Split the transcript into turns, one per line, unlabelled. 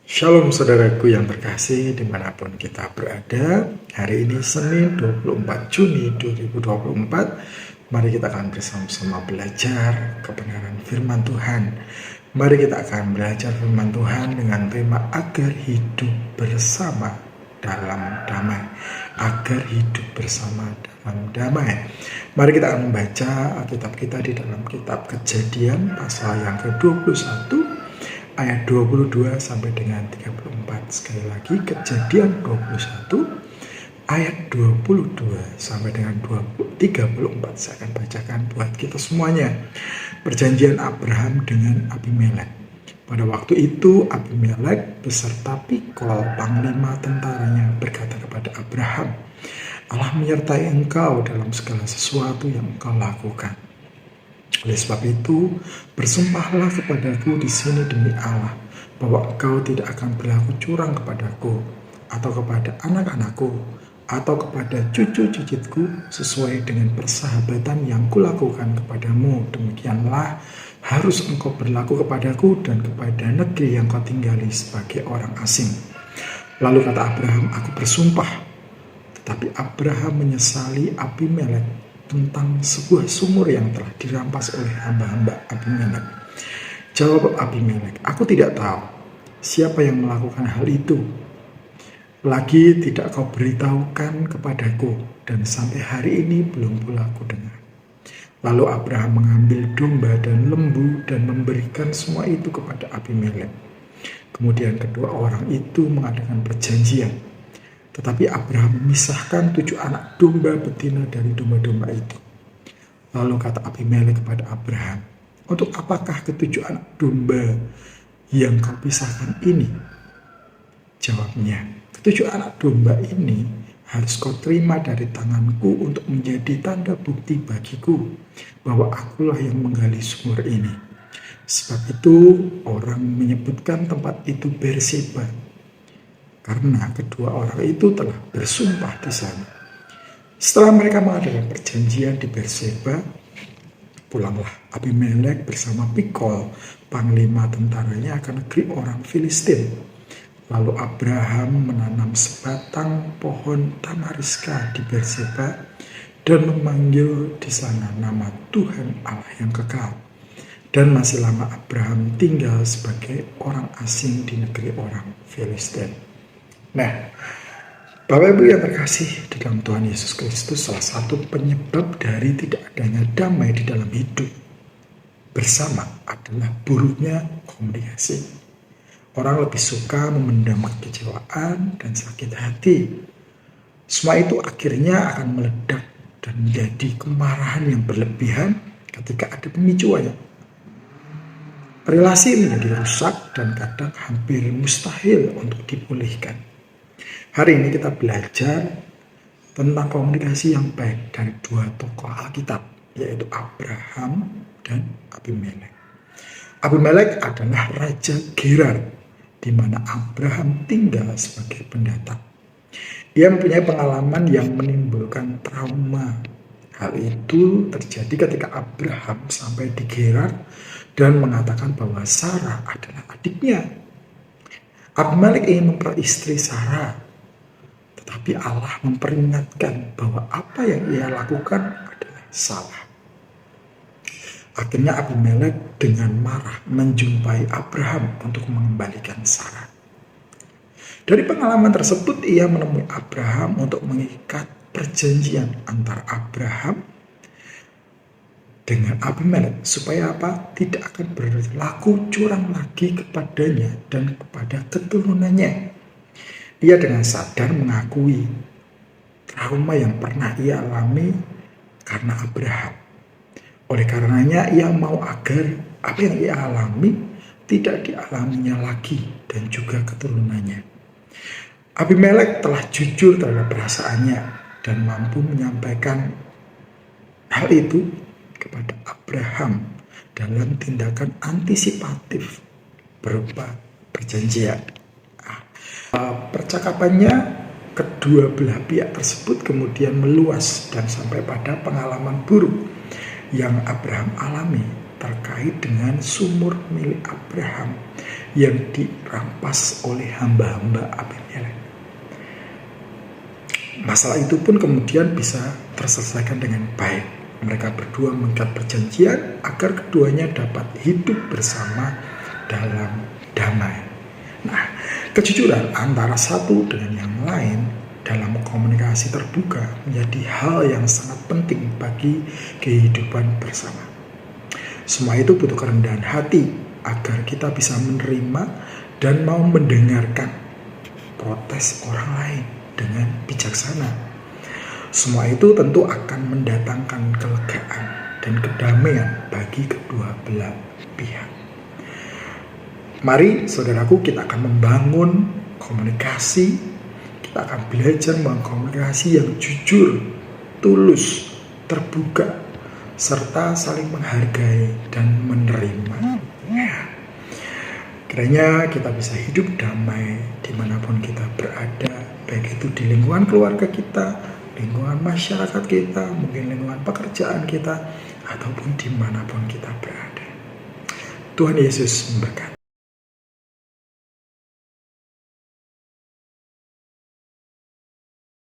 Shalom saudaraku yang terkasih dimanapun kita berada. Hari ini Senin 24 Juni 2024. Mari kita akan bersama-sama belajar kebenaran firman Tuhan. Mari kita akan belajar firman Tuhan dengan tema agar hidup bersama dalam damai. Agar hidup bersama dalam damai. Mari kita akan membaca Alkitab kita di dalam kitab Kejadian pasal yang ke-21 ayat 22 sampai dengan 34. Sekali lagi Kejadian 21 ayat 22 sampai dengan 34. Saya akan bacakan buat kita semuanya. Perjanjian Abraham dengan Abimelek. Pada waktu itu Abimelek beserta Pikol panglima tentaranya berkata kepada Abraham, Allah menyertai engkau dalam segala sesuatu yang engkau lakukan. Oleh sebab itu, bersumpahlah kepadaku di sini demi Allah, bahwa engkau tidak akan berlaku curang kepadaku, atau kepada anak-anakku, atau kepada cucu-cicitku, sesuai dengan persahabatan yang kulakukan kepadamu. Demikianlah harus engkau berlaku kepadaku dan kepada negeri yang kau tinggali sebagai orang asing. Lalu kata Abraham, aku bersumpah. Tetapi Abraham menyesali Abimelek tentang sebuah sumur yang telah dirampas oleh hamba-hamba Abimelek. Jawab Abimelek, aku tidak tahu siapa yang melakukan hal itu. Lagi tidak kau beritahukan kepadaku, dan sampai hari ini belum pula aku dengar. Lalu Abraham mengambil domba dan lembu dan memberikan semua itu kepada Abimelek. Kemudian kedua orang itu mengadakan perjanjian. Tetapi Abraham memisahkan 7 anak domba betina dari domba-domba itu. Lalu kata Abimelek kepada Abraham, untuk apakah ke-7 anak domba yang kau pisahkan ini? Jawabnya, ke-7 anak domba ini harus kau terima dari tanganku untuk menjadi tanda bukti bagiku bahwa akulah yang menggali sumur ini. Sebab itu orang menyebutkan tempat itu Berseba, karena kedua orang itu telah bersumpah di sana. Setelah mereka mengadakan perjanjian di Berseba, pulanglah Abimelek bersama Pikol, panglima tentaranya ke negeri orang Filistin. Lalu Abraham menanam sebatang pohon tamariska di Berseba dan memanggil di sana nama Tuhan Allah yang kekal. Dan masih lama Abraham tinggal sebagai orang asing di negeri orang Filistin. Nah, Bapak Ibu yang terkasih di dalam Tuhan Yesus Kristus, salah satu penyebab dari tidak adanya damai di dalam hidup bersama adalah buruknya komunikasi. Orang lebih suka memendam kekecewaan dan sakit hati. Semua itu akhirnya akan meledak dan menjadi kemarahan yang berlebihan ketika ada pemicuannya. Relasi menjadi rusak dan kadang hampir mustahil untuk dipulihkan. Hari ini kita belajar tentang komunikasi yang baik dari 2 tokoh Alkitab, yaitu Abraham dan Abimelek. Abimelek adalah Raja Gerar, di mana Abraham tinggal sebagai pendatang. Ia mempunyai pengalaman yang menimbulkan trauma. Hal itu terjadi ketika Abraham sampai di Gerar dan mengatakan bahwa Sarah adalah adiknya. Abimelek ingin memperistri Sarah, tetapi Allah memperingatkan bahwa apa yang ia lakukan adalah salah. Akhirnya Abimelek dengan marah menjumpai Abraham untuk mengembalikan Sarah. Dari pengalaman tersebut ia menemui Abraham untuk mengikat perjanjian antara Abraham dengan Abimelek supaya apa? Tidak akan berlaku curang lagi kepadanya dan kepada keturunannya. Ia dengan sadar mengakui trauma yang pernah ia alami karena Abraham. Oleh karenanya ia mau agar apa yang ia alami tidak dialaminya lagi dan juga keturunannya. Abimelek telah jujur terhadap perasaannya dan mampu menyampaikan hal itu kepada Abraham dalam tindakan antisipatif berupa perjanjian. Percakapannya kedua belah pihak tersebut kemudian meluas dan sampai pada pengalaman buruk yang Abraham alami terkait dengan sumur milik Abraham yang dirampas oleh hamba-hamba Abimelek. Masalah itu pun kemudian bisa terselesaikan dengan baik. Mereka berdua mengikat perjanjian agar keduanya dapat hidup bersama dalam damai. Nah, kejujuran antara satu dengan yang lain dalam komunikasi terbuka menjadi hal yang sangat penting bagi kehidupan bersama. Semua itu butuh kerendahan hati agar kita bisa menerima dan mau mendengarkan protes orang lain dengan bijaksana. Semua itu tentu akan mendatangkan kelegaan dan kedamaian bagi kedua belah pihak. Mari saudaraku, kita akan membangun komunikasi. Kita akan belajar membangun komunikasi yang jujur, tulus, terbuka, serta saling menghargai dan menerima. Kiranya kita bisa hidup damai dimanapun kita berada, baik itu di lingkungan keluarga kita, lingkungan masyarakat kita, mungkin lingkungan pekerjaan kita, ataupun dimanapun kita berada. Tuhan Yesus memberkati.